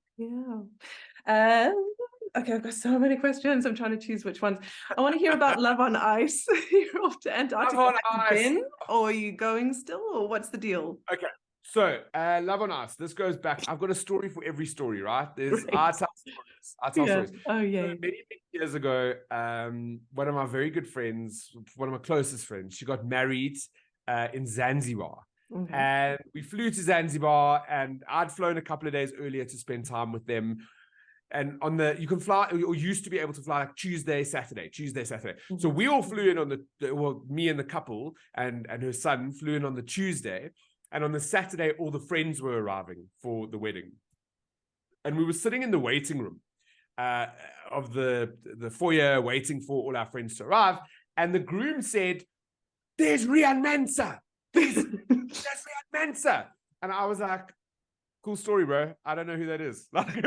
Yeah. Okay, I've got so many questions. I'm trying to choose which ones. I want to hear about Love on Ice. You're off to Antarctica. Love on Have you Ice. been, or are you going still, or what's the deal? Okay. So, Love on Ice. This goes back. I've got a story for every story, right? I Great. tell stories. I tell Yeah. stories. Oh, So yay. many years ago, one of my very good friends, one of my closest friends, she got married in Zanzibar. Okay. And we flew to Zanzibar, and I'd flown a couple of days earlier to spend time with them. And you can fly, or used to be able to fly like Tuesday, Saturday. So we all flew in on me and the couple and her son flew in on the Tuesday. And on the Saturday, all the friends were arriving for the wedding. And we were sitting in the waiting room of the foyer, waiting for all our friends to arrive. And the groom said, "There's Rian Mansa. That's Rian Mansa." And I was like, "Cool story, bro. I don't know who that is." Like,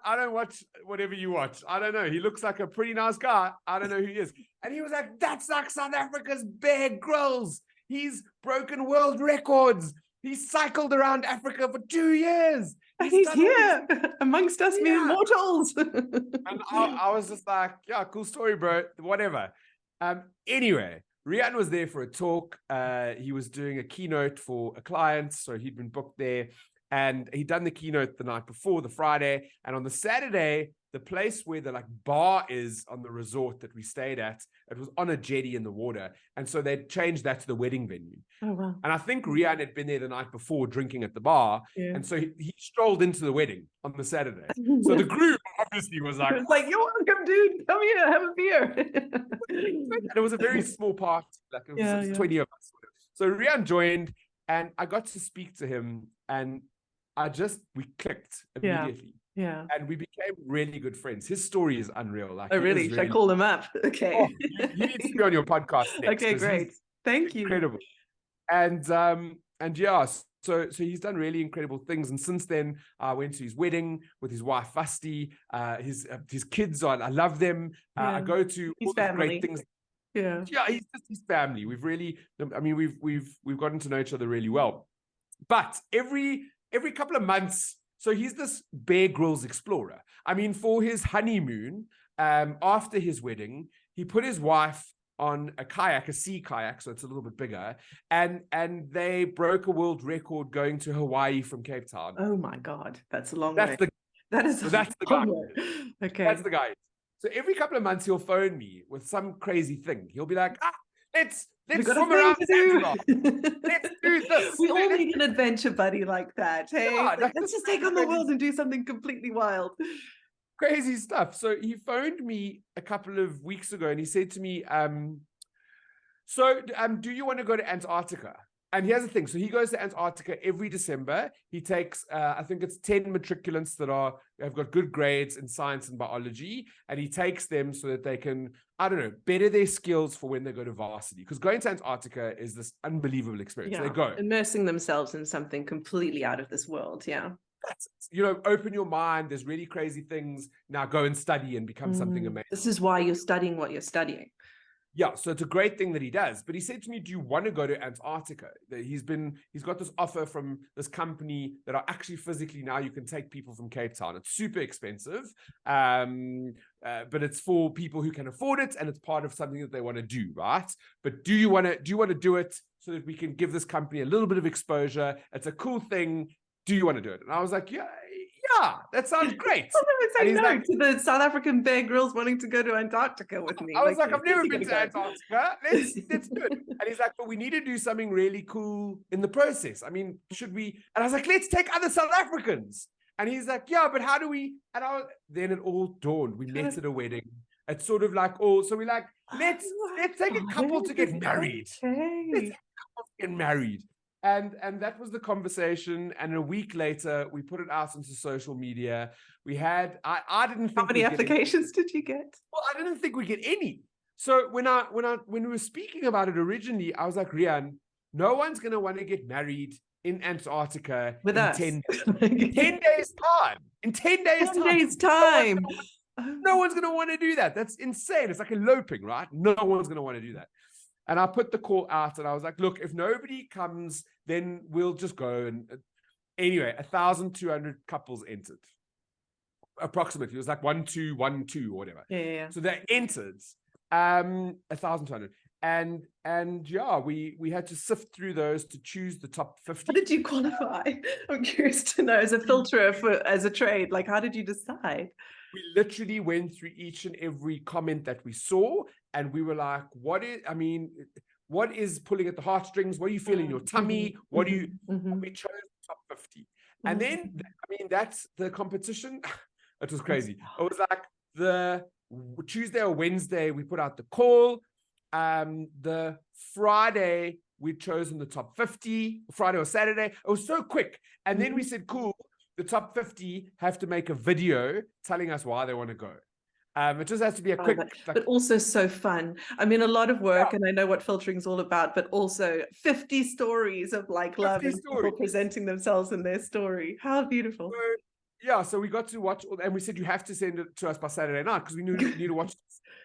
I don't watch whatever you watch. I don't know. He looks like a pretty nice guy. I don't know who he is. And he was like, "That's like South Africa's Bear Grylls. He's broken world records. He's cycled around Africa for 2 years. He's here amongst us mere mortals." And I was just like, yeah, cool story, bro. Whatever. Anyway, Rian was there for a talk. He was doing a keynote for a client, so he'd been booked there. And he'd done the keynote the night before, the Friday. And on the Saturday, the place where the like bar is on the resort that we stayed at, it was on a jetty in the water. And so they changed that to the wedding venue. Oh, wow. And I think Rian had been there the night before drinking at the bar. Yeah. And so he strolled into the wedding on the Saturday. So the group obviously was like, it's like, you're welcome, dude. Come here, have a beer. and it was a very small party, like it was 20 of us. So Rian joined, and I got to speak to him, and we clicked immediately. Yeah. And we became really good friends. His story is unreal. Like, oh, really? Should I call him up? Okay. Oh, you need to be on your podcast next. Okay, great. Thank you. Incredible. And yeah, so he's done really incredible things. And since then, I went to his wedding with his wife Fasti. His kids I love them. I go to his all family. Great things. Yeah, he's just his family. We've gotten to know each other really well. But every couple of months, so he's this Bear Grylls explorer. I mean, for his honeymoon, after his wedding, he put his wife on a sea kayak, so it's a little bit bigger, and they broke a world record going to Hawaii from Cape Town. Oh my God, that's a long way. That's the guy. Okay, that's the guy. So every couple of months he'll phone me with some crazy thing. He'll be like, let's swim around Zanzibar. Let's do this. We all need an adventure buddy like that. Hey, Yeah, let's just take on the world and do something completely wild. Crazy stuff. So he phoned me a couple of weeks ago and he said to me, do you want to go to Antarctica? And here's the thing. So he goes to Antarctica every December. He takes, I think it's 10 matriculants that have got good grades in science and biology. And he takes them so that they can, I don't know, better their skills for when they go to varsity. Because going to Antarctica is this unbelievable experience. They go. Immersing themselves in something completely out of this world. Yeah. Open your mind. There's really crazy things. Now go and study and become something amazing. This is why you're studying what you're studying. Yeah, so it's a great thing that he does. But he said to me, do you want to go to Antarctica? He's got this offer from this company that are actually physically now you can take people from Cape Town. It's super expensive, but it's for people who can afford it, and it's part of something that they want to do, right? But do you want to do it so that we can give this company a little bit of exposure? It's a cool thing. Do you want to do it? And I was like, yeah, that sounds great. And he's like, to the South African Bear Grylls wanting to go to Antarctica with me. I was like, I've never been to Antarctica. Let's do it. And he's like, but we need to do something really cool in the process. I mean, should we? And I was like, let's take other South Africans. And he's like, yeah, but how do we? And then it all dawned. We met at a wedding. It's sort of like, so we're like, let's take a couple to get married. Okay. Let's take a couple to get married. And that was the conversation. And a week later, we put it out into social media. We had, I didn't think. How many applications did you get? Well, I didn't think we'd get any. So when we were speaking about it originally, I was like, Rian, no one's going to want to get married in Antarctica with us. 10 days time. In 10 days time. 10 days time. No one's going to want to do that. That's insane. It's like eloping, right? No one's going to want to do that. And I put the call out and I was like, look, if nobody comes, then we'll just go. And anyway, 1,200 couples entered. Approximately. It was like 1, 2, 1, 2 or whatever. Yeah. So they entered 1,200. And yeah, we had to sift through those to choose the top 50. How did you qualify? I'm curious to know, as a filterer as a trade, like how did you decide? We literally went through each and every comment that we saw, and we were like, what is pulling at the heartstrings? What do you feel in your tummy? What do you, we chose the top 50. And then, that's the competition. It was crazy. It was like the Tuesday or Wednesday, we put out the call. The Friday, we'd chosen the top 50, Friday or Saturday. It was so quick. And then we said, cool, the top 50 have to make a video telling us why they want to go. It just has to be a quick... but also so fun. I mean, a lot of work, and I know what filtering is all about, but also 50 stories of like love and people presenting themselves in their story. How beautiful. So we got to watch, and we said you have to send it to us by Saturday night because we need to watch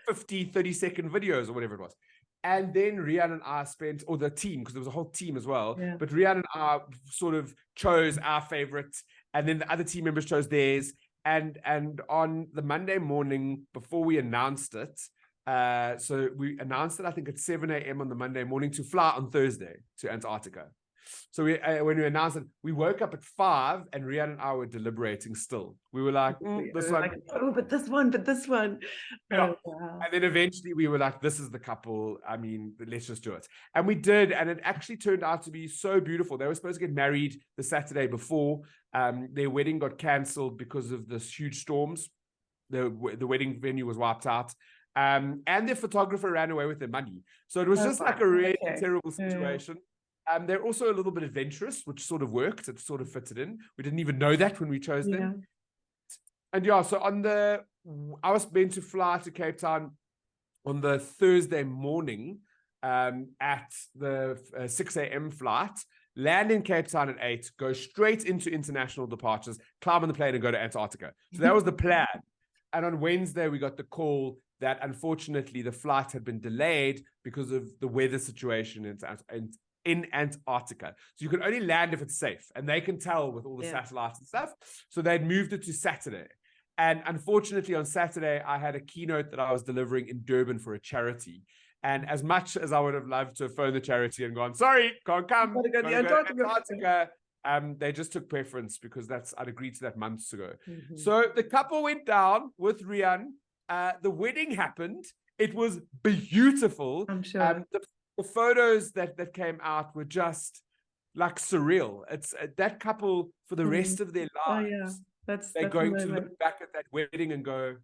50, 30-second videos or whatever it was. And then Rian and I spent, or the team, because there was a whole team as well, but Rian and I sort of chose our favorites, and then the other team members chose theirs. And on the Monday morning before we announced it, so we announced it, I think at 7 a.m. on the Monday morning to fly on Thursday to Antarctica. So when we announced it, we woke up at 5 and Rian and I were deliberating still. We were like, this one. Like, oh, but this one. Yeah. Oh, wow. And then eventually we were like, this is the couple. I mean, let's just do it. And we did. And it actually turned out to be so beautiful. They were supposed to get married the Saturday before. Their wedding got cancelled because of this huge storms. The wedding venue was wiped out. And their photographer ran away with their money. So it was just like a really terrible situation. They're also a little bit adventurous, which sort of worked. It sort of fitted in. We didn't even know that when we chose them. And yeah, so I was meant to fly to Cape Town on the Thursday morning at the 6 a.m. flight, land in Cape Town at 8, go straight into international departures, climb on the plane and go to Antarctica. So that was the plan. And on Wednesday, we got the call that unfortunately the flight had been delayed because of the weather situation in Antarctica. So you can only land if it's safe, and they can tell with all the satellites and stuff. So they'd moved it to Saturday. And unfortunately, on Saturday, I had a keynote that I was delivering in Durban for a charity. And as much as I would have loved to have phoned the charity and gone, sorry, can't come, go to Antarctica, they just took preference because I'd agreed to that months ago. So the couple went down with Rian. The wedding happened. It was beautiful. I'm sure. The photos that came out were just like surreal. It's that couple for the rest of their lives. They're going to look back at that wedding and go,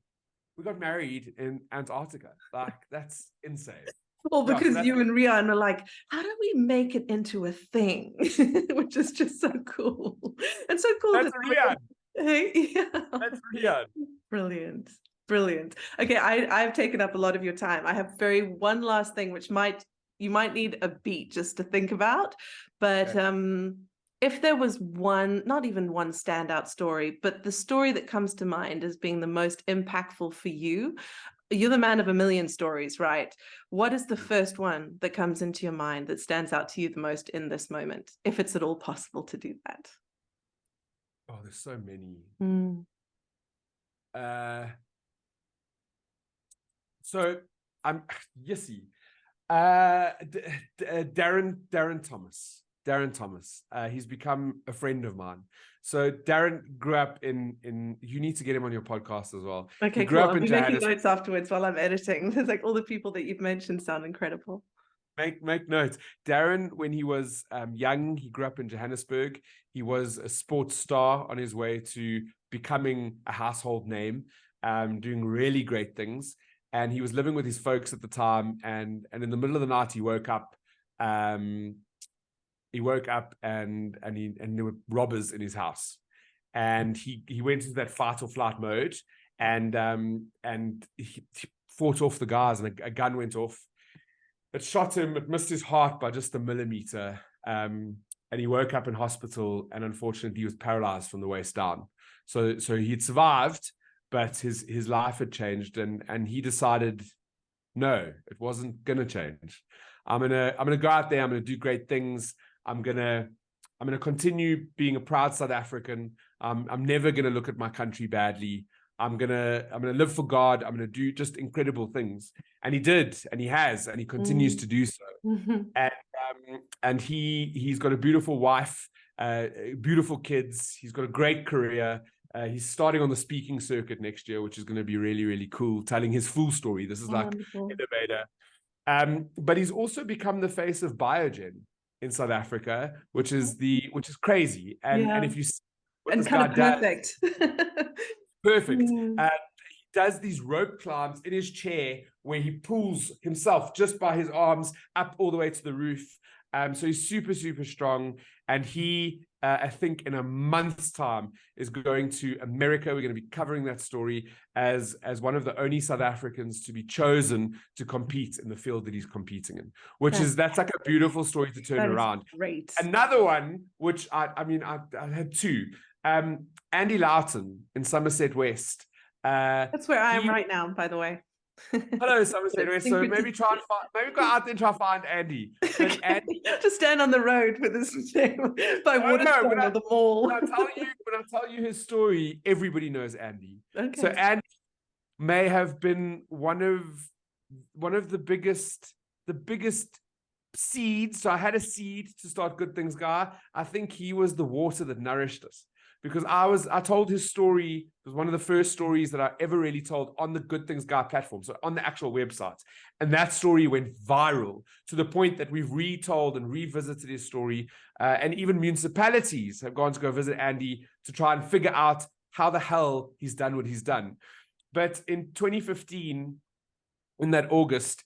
we got married in Antarctica. Like, that's insane. Well, because you and Rian are like, how do we make it into a thing? Which is just so cool. And so cool. That's Rian. Hey, That's Rian. Brilliant. Brilliant. Okay, I've taken up a lot of your time. I have one last thing, which you might need a beat just to think about. But if there was not even one standout story, but the story that comes to mind as being the most impactful for you, you're the man of a million stories, right? What is the first one that comes into your mind that stands out to you the most in this moment, if it's at all possible to do that? Oh, there's so many. So I'm Yissy. Darren Thomas. He's become a friend of mine. So Darren grew up in you need to get him on your podcast as well. Okay, he grew up in I'll be making notes afterwards while I'm editing. There's like all the people that you've mentioned sound incredible. Make notes. Darren, when he was young, he grew up in Johannesburg. He was a sports star on his way to becoming a household name, doing really great things. And he was living with his folks at the time. And in the middle of the night, he woke up. And there were robbers in his house. And he went into that fight or flight mode. And he fought off the guys, and a gun went off. It shot him. It missed his heart by just a millimeter. And he woke up in hospital, and unfortunately, he was paralyzed from the waist down. So he'd survived, but his life had changed, and he decided, no, it wasn't gonna change. I'm gonna go out there. I'm gonna do great things. I'm gonna continue being a proud South African. I'm never gonna look at my country badly. I'm gonna live for God. I'm gonna do just incredible things. And he did, and he has, and he continues to do so. And he's got a beautiful wife, beautiful kids. He's got a great career. He's starting on the speaking circuit next year, which is going to be really, really cool, telling his full story. This is like innovator. But he's also become the face of Biogen in South Africa, which is crazy. And if you see what this guy does, perfect. He does these rope climbs in his chair where he pulls himself just by his arms up all the way to the roof. So he's super, super strong. And he, I think in a month's time, is going to America. We're going to be covering that story as one of the only South Africans to be chosen to compete in the field that he's competing in, that's like a beautiful story to turn around. Great. Another one, which I had two. Andy Loughton in Somerset West. That's where I am right now, by the way. Hello, Somerset West. So maybe go out there and try and find Andy. But Andy, to stand on the road with his name by Waterstone or the mall. When I tell you his story, everybody knows Andy. Okay. So Andy may have been one of the biggest seeds. So I had a seed to start Good Things Guy. I think he was the water that nourished us, because I told his story. It was one of the first stories that I ever really told on the Good Things Guy platform, so on the actual website. And that story went viral to the point that we've retold and revisited his story. And even municipalities have gone to go visit Andy to try and figure out how the hell he's done what he's done. But in 2015, in that August,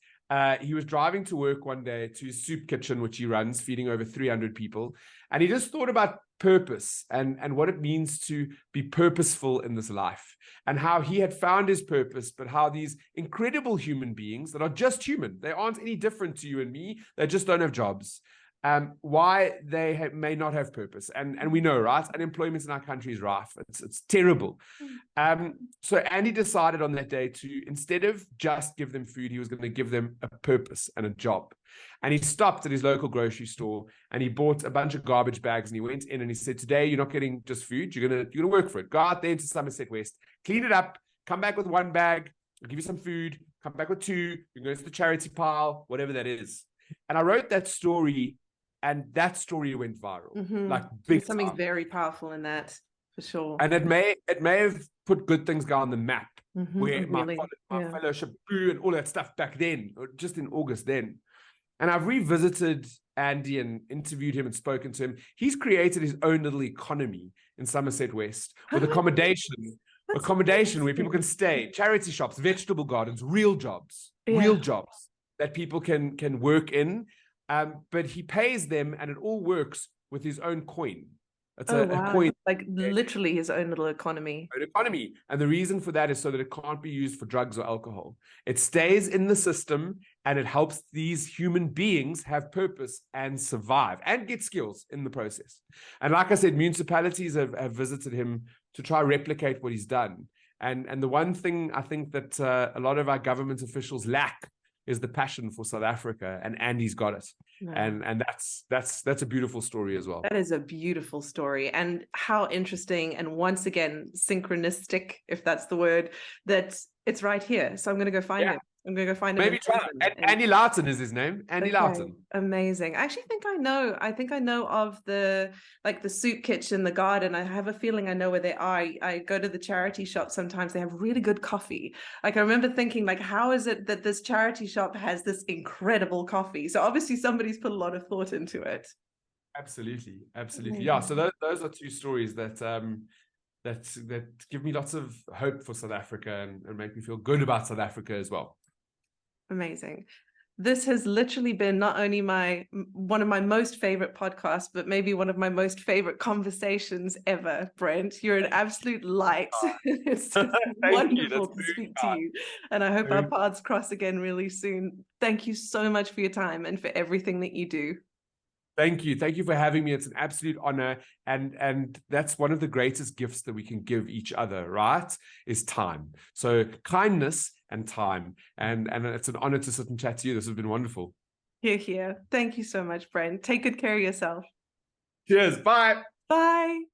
he was driving to work one day to his soup kitchen, which he runs, feeding over 300 people. And he just thought about purpose and what it means to be purposeful in this life, and how he had found his purpose, but how these incredible human beings that are just human, they aren't any different to you and me, they just don't have jobs, why they may not have purpose. And we know, right, unemployment in our country is rife. It's terrible. So Andy decided on that day to, instead of just give them food, he was going to give them a purpose and a job. And he stopped at his local grocery store and he bought a bunch of garbage bags, and he went in and he said, today you're not getting just food, you're gonna work for it. Go out there into Somerset West, clean it up, come back with 1 bag, I'll give you some food, come back with 2, you can go to the charity pile, whatever that is. And I wrote that story, and that story went viral. Like big something time. very powerful in that, for sure. And it may have put Good Things Guy on the map, where really, my fellowship grew and all that stuff back then, or just in August then. And I've revisited Andy and interviewed him and spoken to him. He's created his own little economy in Somerset West with accommodation where people can stay, charity shops, vegetable gardens, real jobs that people can work in. But he pays them, and it all works with his own coin. It's a coin, like literally his own little economy. And the reason for that is so that it can't be used for drugs or alcohol. It stays in the system, and it helps these human beings have purpose and survive and get skills in the process. And like I said, municipalities have visited him to try replicate what he's done. And the one thing I think that a lot of our government officials lack is the passion for South Africa, and Andy's got it. No. And that's a beautiful story as well. That is a beautiful story, and how interesting, and once again synchronistic, if that's the word, that it's right here. So I'm going to go find it. I'm going to go find him. Maybe try. Andy Loughton is his name. Andy Loughton. Amazing. I actually think I know. I think I know of the soup kitchen, the garden. I have a feeling I know where they are. I go to the charity shop sometimes. They have really good coffee. Like, I remember thinking, like, how is it that this charity shop has this incredible coffee? So obviously somebody's put a lot of thought into it. Absolutely. Absolutely. Yeah. So those are 2 stories that that give me lots of hope for South Africa and make me feel good about South Africa as well. Amazing. This has literally been not only one of my most favorite podcasts, but maybe one of my most favorite conversations ever, Brent. You're an absolute light. It's wonderful to speak to you. And I hope our paths cross again really soon. Thank you so much for your time and for everything that you do. Thank you. Thank you for having me. It's an absolute honor. And that's one of the greatest gifts that we can give each other, right? Is time. So kindness and time. And it's an honor to sit and chat to you. This has been wonderful. Hear, hear. Thank you so much, Brent. Take good care of yourself. Cheers. Bye. Bye.